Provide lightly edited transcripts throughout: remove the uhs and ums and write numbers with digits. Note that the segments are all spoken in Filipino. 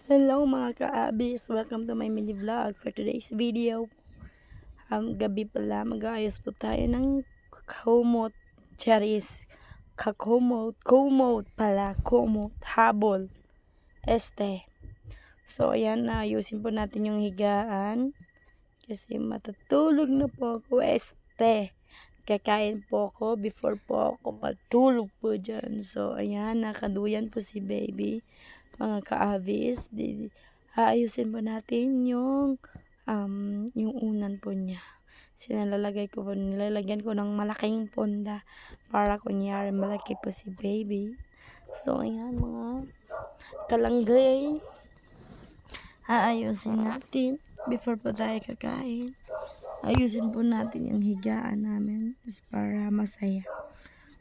Hello mga ka-abis, welcome to my mini vlog for today's video. Gabi pala, mag-aayos po tayo ng kumot, cherries, kumot pala, kumot, habol, So ayan, ayusin po natin yung higaan kasi matutulog na po ako, Kakain po ako before po ako matulog po dyan. So ayan, nakaduyan po si baby. Mga ka-avis, aayusin po natin yung unan po niya. Nilalagyan ko ng malaking ponda para kunyari malaki po si baby. So ayan mga kalanggay, aayusin natin before po tayo kakain. Ayusin po natin yung higaan namin para masaya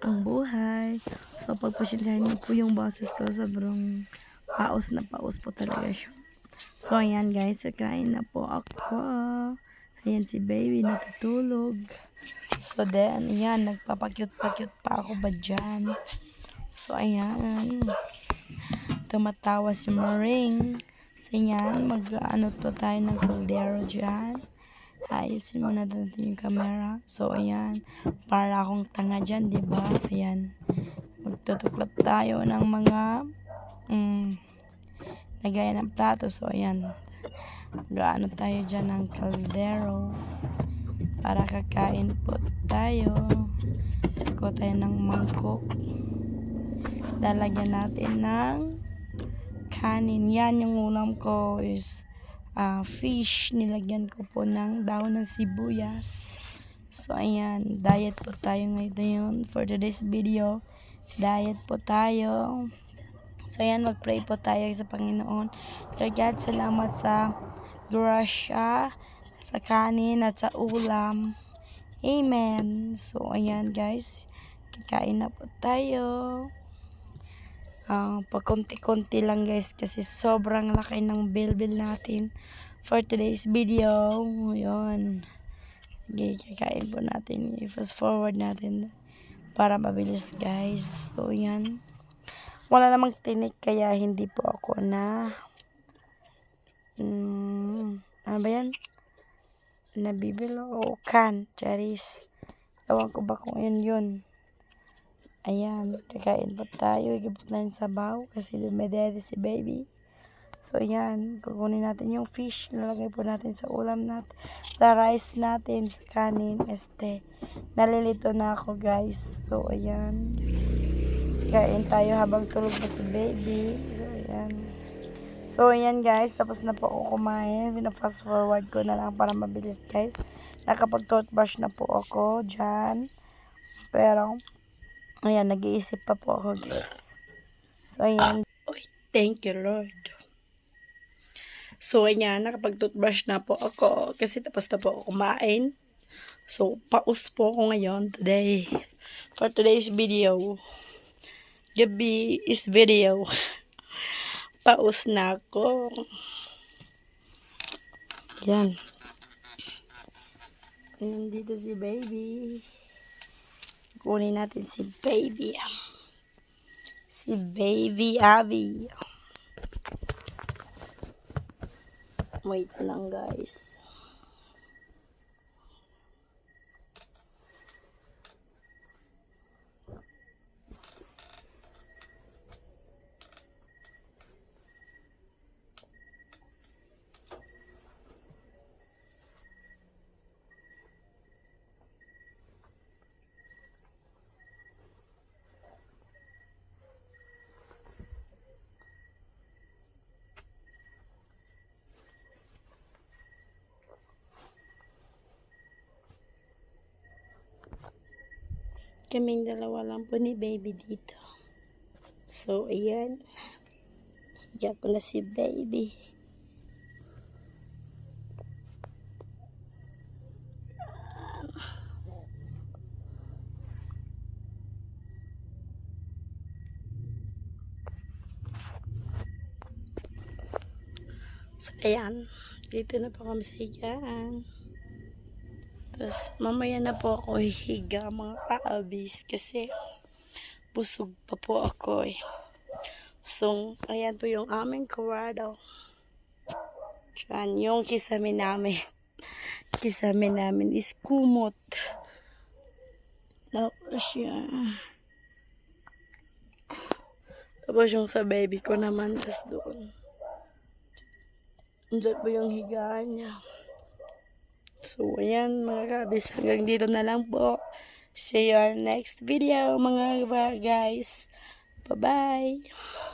ang buhay. So pagpasensyahan niyo po yung boses ko, sobrang paus na paus po talaga siya. So ayan guys, kakain na po ako. Ayan si baby natutulog. So then, ayan, nagpapakyut-pakyut pa ako ba dyan. So ayan, tumatawa si Maring. So ayan, mag-ano po tayo ng kaldero dyan. Ayusin muna natin yung camera. So ayan, para akong tanga dyan, diba? Ayan, magtutuklap tayo ng mga lagay ng plato. So ayan, gaano tayo dyan ng kaldero para kakain po tayo. Siko tayo ng mangkok, lalagyan natin ng kanin. Yan, yung ulam ko is fish. Nilagyan ko po ng daon ng sibuyas. So ayan, diet po tayo ngayon for today's video. Diet po tayo. So ayan, mag-pray po tayo sa Panginoon. Lord God, salamat sa grasya, sa kanin at sa ulam. Amen. So ayan guys, kakain na po tayo. Pakunti-kunti lang guys kasi sobrang laki ng bill natin for today's video. Yun. Okay, kakain po natin. I-fast forward natin para mabilis guys. So yan. Wala namang tinik kaya hindi po ako na ano ba yan? Nabibilo o cherries. Ewan ko ba kung yun. Ayan, kakain pa tayo. Igibot na yung sabaw kasi dumedede si baby. So, ayan, kukunin natin yung fish. Nalagay po natin sa ulam natin, sa rice natin, sa kanin. Nalilito na ako, guys. So, ayan, guys. Kain tayo habang tulog pa si baby. So, ayan. So, ayan, guys. Tapos na po ako kumain. Pina-fast forward ko na lang para mabilis, guys. Nakapag-toothbrush na po ako dyan. Pero, ayan, nag-iisip pa po ako, guys. So, ayan. Thank you, Lord. So, ayan, nakapag-toothbrush na po ako kasi tapos na po ako kumain. So, paus po ako ngayon today. For today's video. Gabi is video. Paus na ako. Yan. Ayan, dito si baby. Kunin natin si baby. Si baby Abby. Wait lang guys. Kaming dalawa lang po ni baby dito. So, ayan. Higa ko na si baby. So, ayan. Dito na po kami sa higaan. Tapos, mamaya na po ako higa mga kaabis kasi busog pa po ako So, ayan po yung aming kwarto. Diyan, yung kisame namin. Kisame namin is kumot. Tapos yan. Tapos yung sa baby ko naman, tas doon. Diyan po yung higaan niya. So, ayan mga kabis. Hanggang dito na lang po. See you on next video mga guys. Bye-bye.